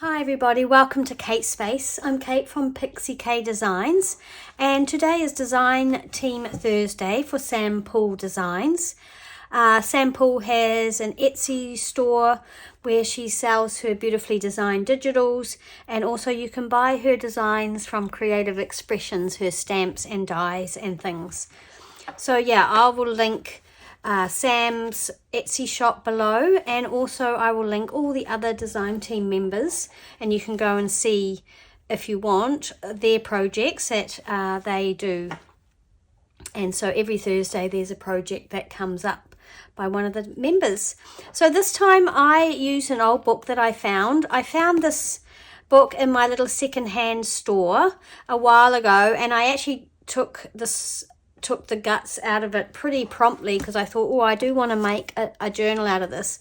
Hi everybody, welcome to Kate's Space. I'm Kate from Pixie Designs, and today is Design Team Thursday for Sam Poole Designs. Sam Poole has an Etsy store where she sells her beautifully designed digitals, and also you can buy her designs from Creative Expressions, her stamps and dies and things. So yeah, I will link Sam's Etsy shop below, and also I will link all the other design team members, and you can go and see if you want their projects that they do. And so every Thursday there's a project that comes up by one of the members. So this time I used an old book that I found. I found this book in my little secondhand store a while ago, and I actually took the guts out of it pretty promptly because I thought, oh, I do want to make a journal out of this.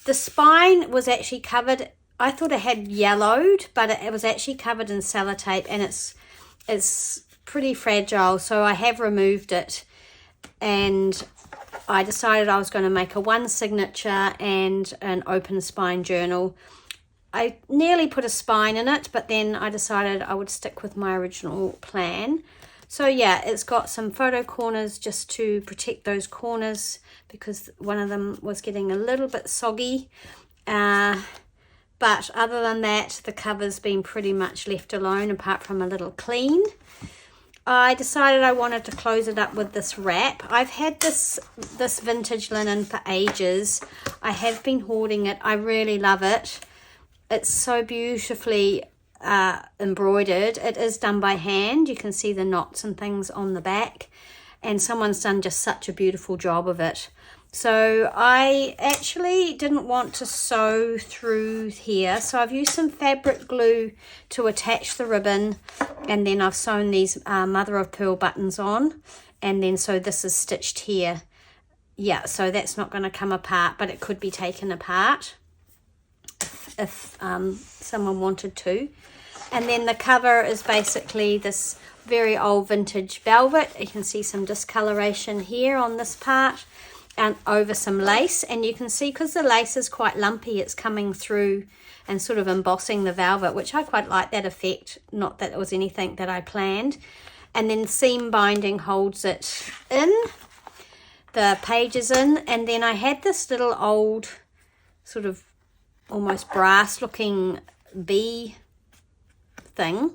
The spine was actually covered, I thought it had yellowed, but it was actually covered in sellotape, and it's pretty fragile, so I have removed it, and I decided I was going to make a one signature and an open spine journal. I nearly put a spine in it, but then I decided I would stick with my original plan. So yeah, it's got some photo corners just to protect those corners because one of them was getting a little bit soggy. But other than that, the cover's been pretty much left alone apart from a little clean. I decided I wanted to close it up with this wrap. I've had this vintage linen for ages. I have been hoarding it. I really love it. It's so beautifully embroidered. It is done by hand. You can see the knots and things on the back, and someone's done just such a beautiful job of it. So I actually didn't want to sew through here, so I've used some fabric glue to attach the ribbon, and then I've sewn these mother of pearl buttons on, and then so this is stitched here. Yeah, so that's not going to come apart, but it could be taken apart if someone wanted to. And then the cover is basically this very old vintage velvet. You can see some discoloration here on this part and over some lace, and you can see because the lace is quite lumpy, it's coming through and sort of embossing the velvet, which I quite like that effect, not that it was anything that I planned. And then seam binding holds it in, the pages in, and then I had this little old sort of almost brass looking bee thing.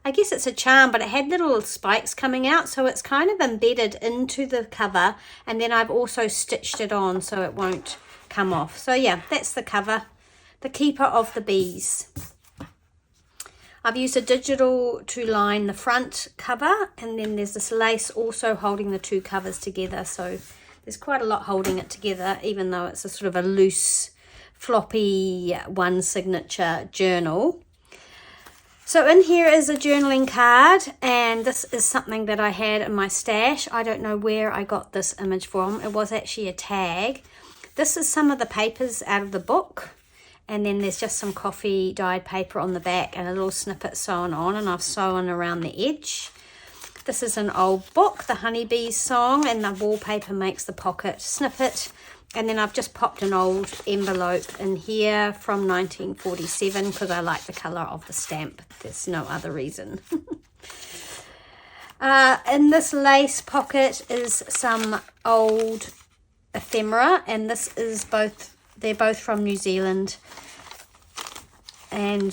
I guess it's a charm, but it had little spikes coming out, so it's kind of embedded into the cover, and then I've also stitched it on so it won't come off. So yeah, that's the cover, the keeper of the bees. I've used a digital to line the front cover, and then there's this lace also holding the two covers together, so there's quite a lot holding it together, even though it's a sort of a loose floppy one signature journal. So in here is a journaling card, and this is something that I had in my stash. I don't know where I got this image from. It was actually a tag. This is some of the papers out of the book, and then there's just some coffee dyed paper on the back and a little snippet sewn on, and I've sewn around the edge. This is an old book, the Honeybees song, and the wallpaper makes the pocket snippet. And then I've just popped an old envelope in here from 1947 because I like the colour of the stamp. There's no other reason. In this lace pocket is some old ephemera, and this is they're both from New Zealand. And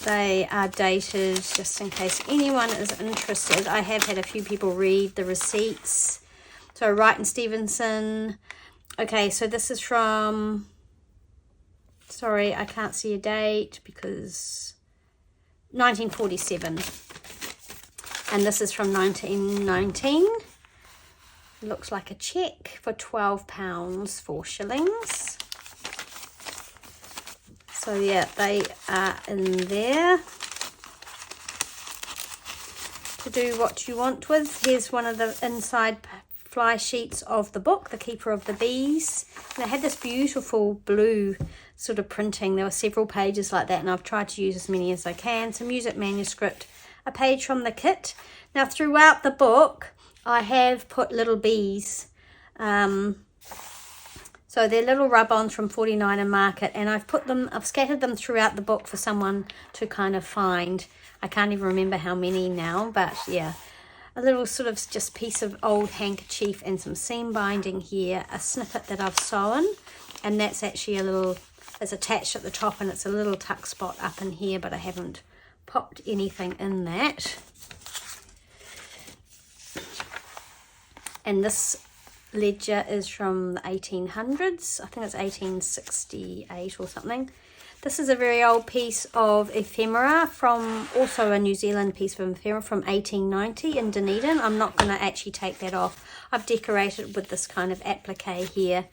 they are dated, just in case anyone is interested. I have had a few people read the receipts. So Wright and Stevenson. Okay, so this is from, sorry, I can't see a date because 1947. And this is from 1919. It looks like a cheque for £12, 4 shillings. So yeah, they are in there to do what you want with. Here's one of the inside fly sheets of the book, The Keeper of the Bees, and it had this beautiful blue sort of printing. There were several pages like that, and I've tried to use as many as I can. Some music manuscript, a page from the kit. Now throughout the book I have put little bees, so So they're little rub-ons from 49 and Market, and I've scattered them throughout the book for someone to kind of find. I can't even remember how many now, but yeah. A little sort of just piece of old handkerchief and some seam binding here, a snippet that I've sewn, and that's actually it's attached at the top, and it's a little tuck spot up in here, but I haven't popped anything in that. And this ledger is from the 1800s. I think it's 1868 or something. This is a very old piece of ephemera from also a New Zealand piece of ephemera from 1890 in Dunedin. I'm not going to actually take that off. I've decorated with this kind of applique here.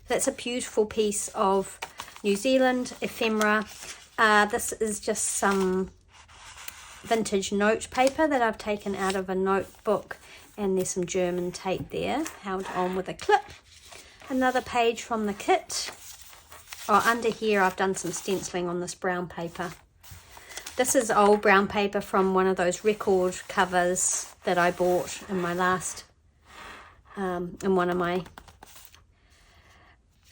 That's a beautiful piece of New Zealand ephemera. This is just some vintage note paper that I've taken out of a notebook, and there's some German tape there held on with a clip. Another page from the kit. Under here I've done some stenciling on this brown paper. This is old brown paper from one of those record covers that I bought in my last, in one of my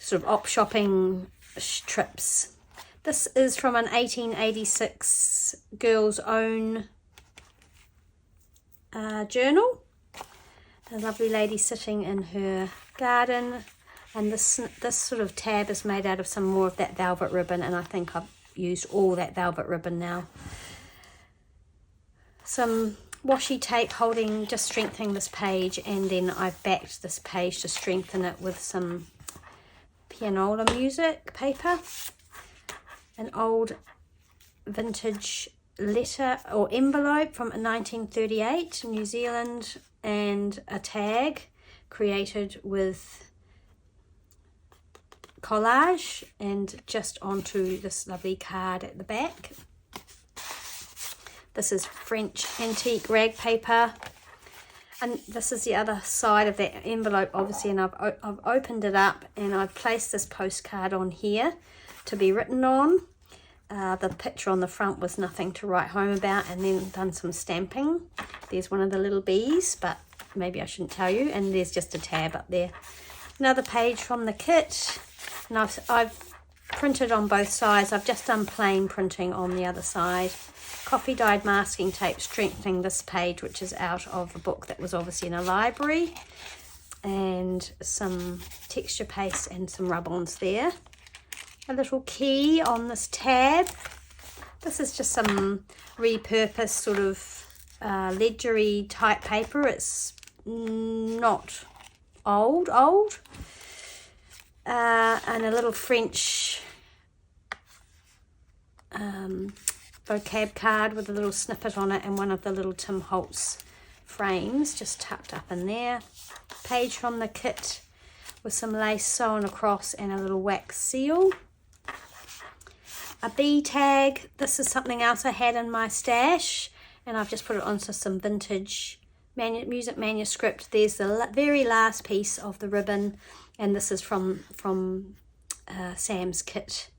sort of op shopping trips. This is from an 1886 Girls Own journal. A lovely lady sitting in her garden. And this sort of tab is made out of some more of that velvet ribbon, and I think I've used all that velvet ribbon now. Some washi tape just strengthening this page, and then I've backed this page to strengthen it with some pianola music paper. An old vintage letter or envelope from 1938, New Zealand, and a tag created with collage and just onto this lovely card at the back. This is French antique rag paper, and this is the other side of that envelope obviously, and I've opened it up and I've placed this postcard on here to be written on. The picture on the front was nothing to write home about, and then done some stamping. There's one of the little bees, but maybe I shouldn't tell you, and there's just a tab up there. Another page from the kit. And I've printed on both sides. I've just done plain printing on the other side. Coffee dyed masking tape strengthening this page, which is out of a book that was obviously in a library. And some texture paste and some rub-ons there. A little key on this tab. This is just some repurposed sort of ledgery type paper. It's not old. And a little French vocab card with a little snippet on it, and one of the little Tim Holtz frames just tucked up in there. Page from the kit with some lace sewn across and a little wax seal. A bee tag. This is something else I had in my stash, and I've just put it onto some vintage music manuscript. There's the very last piece of the ribbon, and this is from Sam's kit,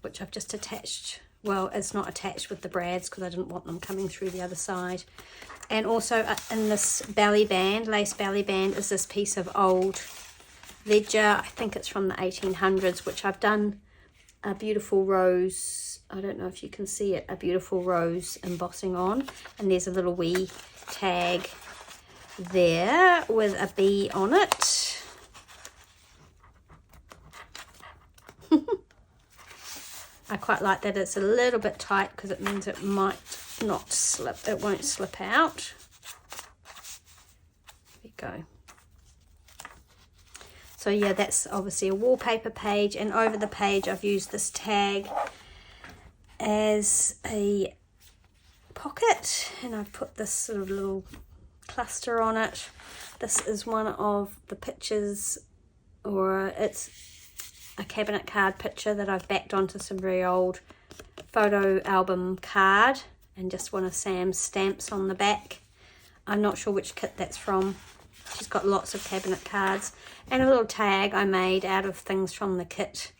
which I've just attached. Well, it's not attached with the brads because I didn't want them coming through the other side. And also in this belly band, lace belly band, is this piece of old ledger. I think it's from the 1800s, which I've done a beautiful rose. I don't know if you can see it, a beautiful rose embossing on. And there's a little wee tag there with a bee on it. I quite like that it's a little bit tight because it means it might not slip. It won't slip out. There we go. So yeah, that's obviously a wallpaper page, and over the page I've used this tag as a pocket, and I've put this sort of little cluster on it. This is one of the pictures, or it's a cabinet card picture that I've backed onto some very old photo album card, and just one of Sam's stamps on the back. I'm not sure which kit that's from. She's got lots of cabinet cards, and a little tag I made out of things from the kit,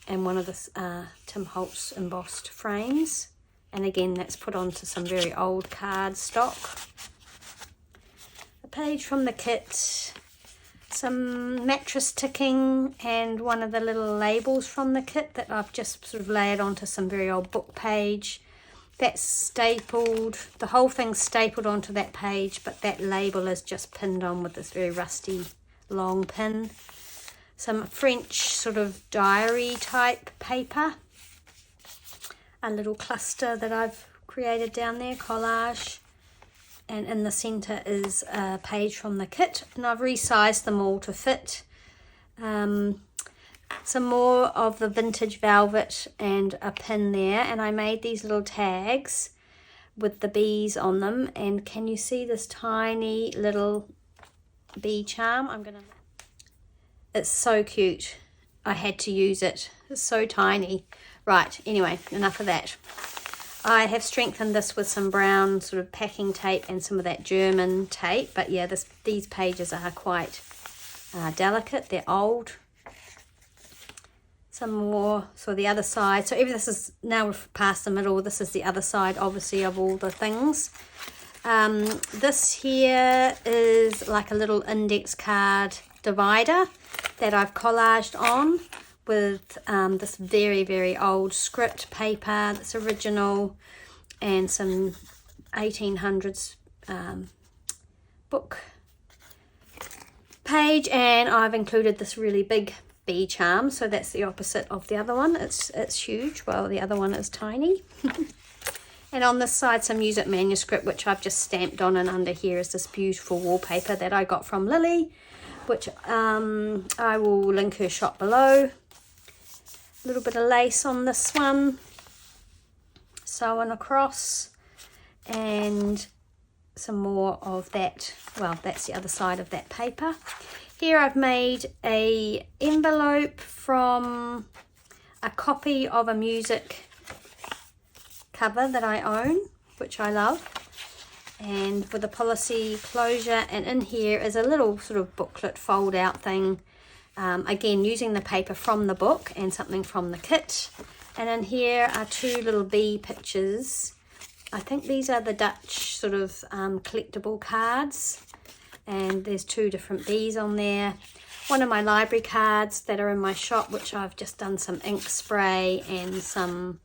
and one of the Tim Holtz embossed frames, and again that's put onto some very old card stock. A page from the kit, some mattress ticking and one of the little labels from the kit that I've just sort of layered onto some very old book page. That's stapled, the whole thing's stapled onto that page, but that label is just pinned on with this very rusty long pin. Some French sort of diary type paper. A little cluster that I've created down there, collage. And in the centre is a page from the kit, and I've resized them all to fit. Some more of the vintage velvet and a pin there, and I made these little tags with the bees on them. And can you see this tiny little bee charm? It's so cute. I had to use it. It's so tiny. Right, anyway, enough of that. I have strengthened this with some brown sort of packing tape and some of that German tape. But yeah, these pages are quite delicate. They're old. Some more. So the other side. So this is, now we're past the middle. This is the other side, obviously, of all the things. This here is like a little index card divider that I've collaged on with this very, very old script paper that's original and some 1800s book page, and I've included this really big bee charm, so that's the opposite of the other one. It's huge, while the other one is tiny. And on this side, some music manuscript, which I've just stamped on, and under here is this beautiful wallpaper that I got from Lily, which I will link her shop below. A little bit of lace on this one, sewn across, and some more of that. Well, that's the other side of that paper. Here I've made a envelope from a copy of a music cover that I own, which I love, and with a policy closure, and in here is a little sort of booklet fold out thing. Again, using the paper from the book and something from the kit. And in here are two little bee pictures. I think these are the Dutch sort of collectible cards. And there's two different bees on there. One of my library cards that are in my shop, which I've just done some ink spray and some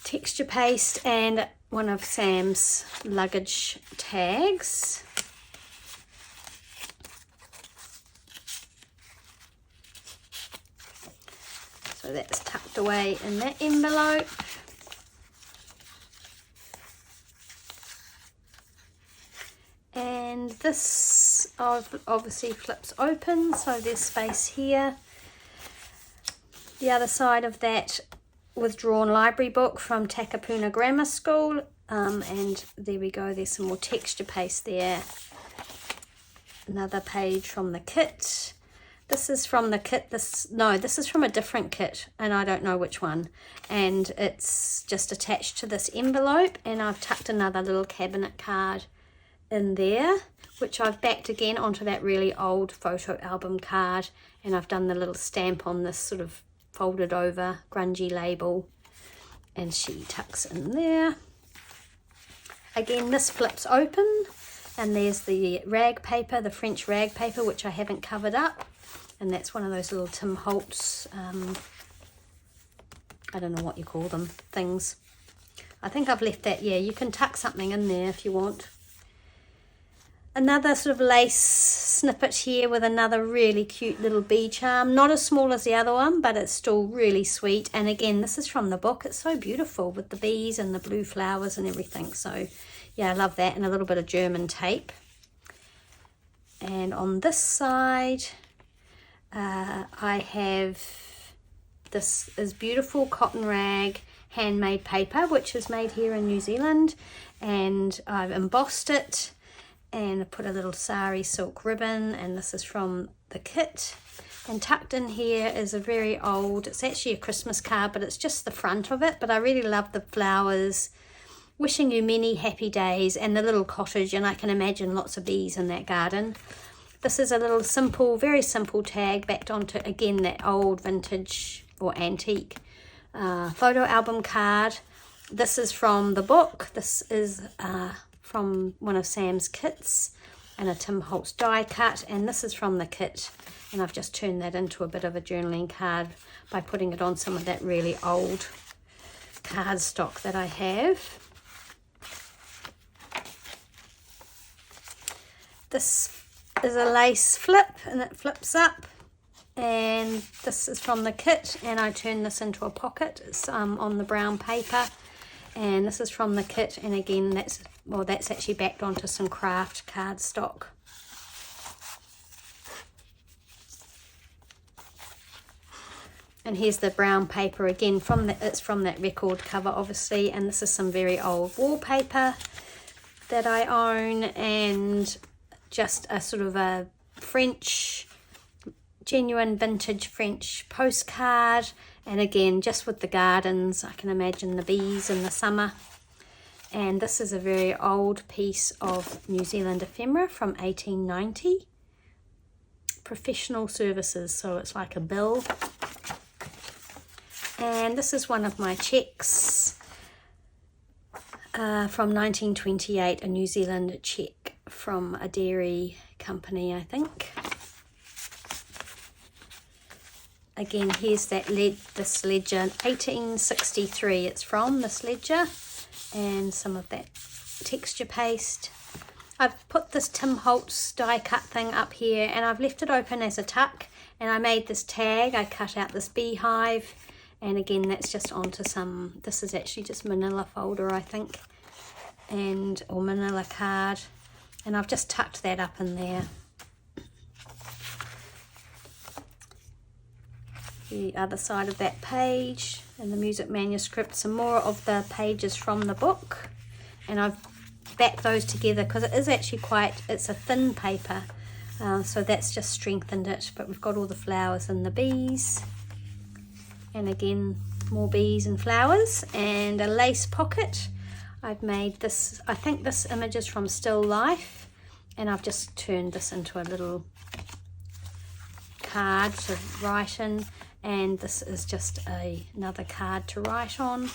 texture paste, and one of Sam's luggage tags. So that's tucked away in that envelope. And this obviously flips open, so there's space here. The other side of that withdrawn library book from Takapuna Grammar School. And there we go, there's some more texture paste there. Another page from the kit. This is from the kit, this is from a different kit, and I don't know which one. And it's just attached to this envelope, and I've tucked another little cabinet card in there, which I've backed again onto that really old photo album card, and I've done the little stamp on this sort of folded over grungy label, and she tucks in there. Again, this flips open, and there's the rag paper, the French rag paper, which I haven't covered up. And that's one of those little Tim Holtz, I don't know what you call them, things. I think I've left that, yeah, you can tuck something in there if you want. Another sort of lace snippet here with another really cute little bee charm. Not as small as the other one, but it's still really sweet. And again, this is from the book. It's so beautiful with the bees and the blue flowers and everything. So yeah, I love that. And a little bit of German tape. And on this side, I have, this is beautiful cotton rag handmade paper, which is made here in New Zealand, and I've embossed it and put a little sari silk ribbon, and this is from the kit. And tucked in here is a very old, it's actually a Christmas card, but it's just the front of it, but I really love the flowers, wishing you many happy days, and the little cottage, and I can imagine lots of bees in that garden. This is a little simple, very simple tag backed onto, again, that old vintage or antique photo album card. This is from the book. This is from one of Sam's kits. and a Tim Holtz die cut, and this is from the kit, and I've just turned that into a bit of a journaling card by putting it on some of that really old cardstock that I have. This is a lace flip, and it flips up, and this is from the kit, and I turn this into a pocket. It's on the brown paper, and this is from the kit, and again that's actually backed onto some craft cardstock. And here's the brown paper again, it's from that record cover obviously, and this is some very old wallpaper that I own, and just a sort of a French, genuine vintage French postcard, and again just with the gardens, I can imagine the bees in the summer. And this is a very old piece of New Zealand ephemera from 1890, professional services, so it's like a bill. And this is one of my checks from 1928, a New Zealand check from a dairy company, I think. Again, here's this ledger, 1863 it's from, this ledger, and some of that texture paste. I've put this Tim Holtz die cut thing up here, and I've left it open as a tuck, and I made this tag. I cut out this beehive, and again that's just onto some, this is actually just manila folder I think, or manila card, and I've just tucked that up in there. The other side of that page, and the music manuscript, some more of the pages from the book, and I've backed those together because it is actually it's a thin paper, so that's just strengthened it. But we've got all the flowers and the bees, and again more bees and flowers, and a lace pocket. I've made this, I think this image is from Still Life, and I've just turned this into a little card to write in, and this is just another card to write on.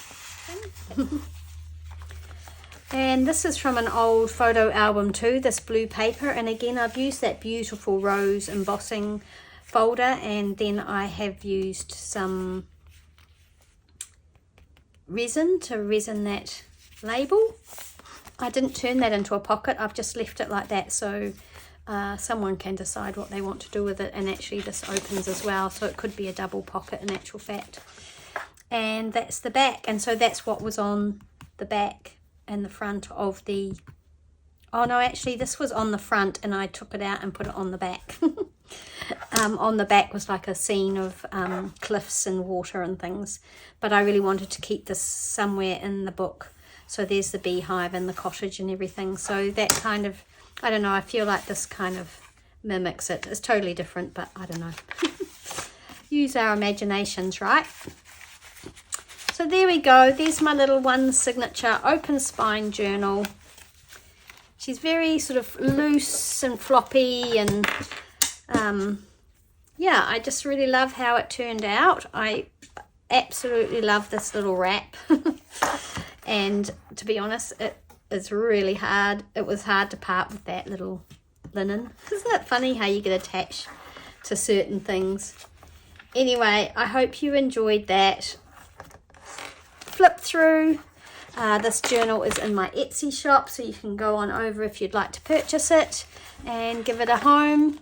And this is from an old photo album too, this blue paper, and again I've used that beautiful rose embossing folder, and then I have used some resin to resin that label. I didn't turn that into a pocket, I've just left it like that, so someone can decide what they want to do with it. And actually this opens as well, so it could be a double pocket in actual fact. And that's the back, and so that's what was on the back and the front of the, oh no, actually this was on the front and I took it out and put it on the back. On the back was like a scene of cliffs and water and things, but I really wanted to keep this somewhere in the book. So there's the beehive and the cottage and everything, so that kind of, I don't know, I feel like this kind of mimics it. It's totally different, but I don't know. Use our imaginations, right? So there we go. There's my little one signature open spine journal. She's very sort of loose and floppy, and yeah, I just really love how it turned out. I absolutely love this little wrap. And to be honest, it is really hard. It was hard to part with that little linen. Isn't it funny how you get attached to certain things? Anyway, I hope you enjoyed that flip through. This journal is in my Etsy shop, so you can go on over if you'd like to purchase it and give it a home.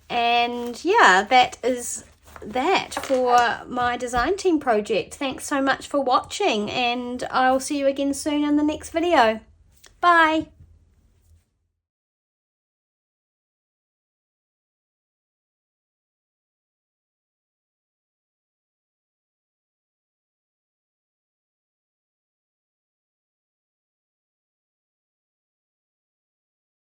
And yeah, that is that for my design team project. Thanks so much for watching, and I'll see you again soon in the next video. Bye.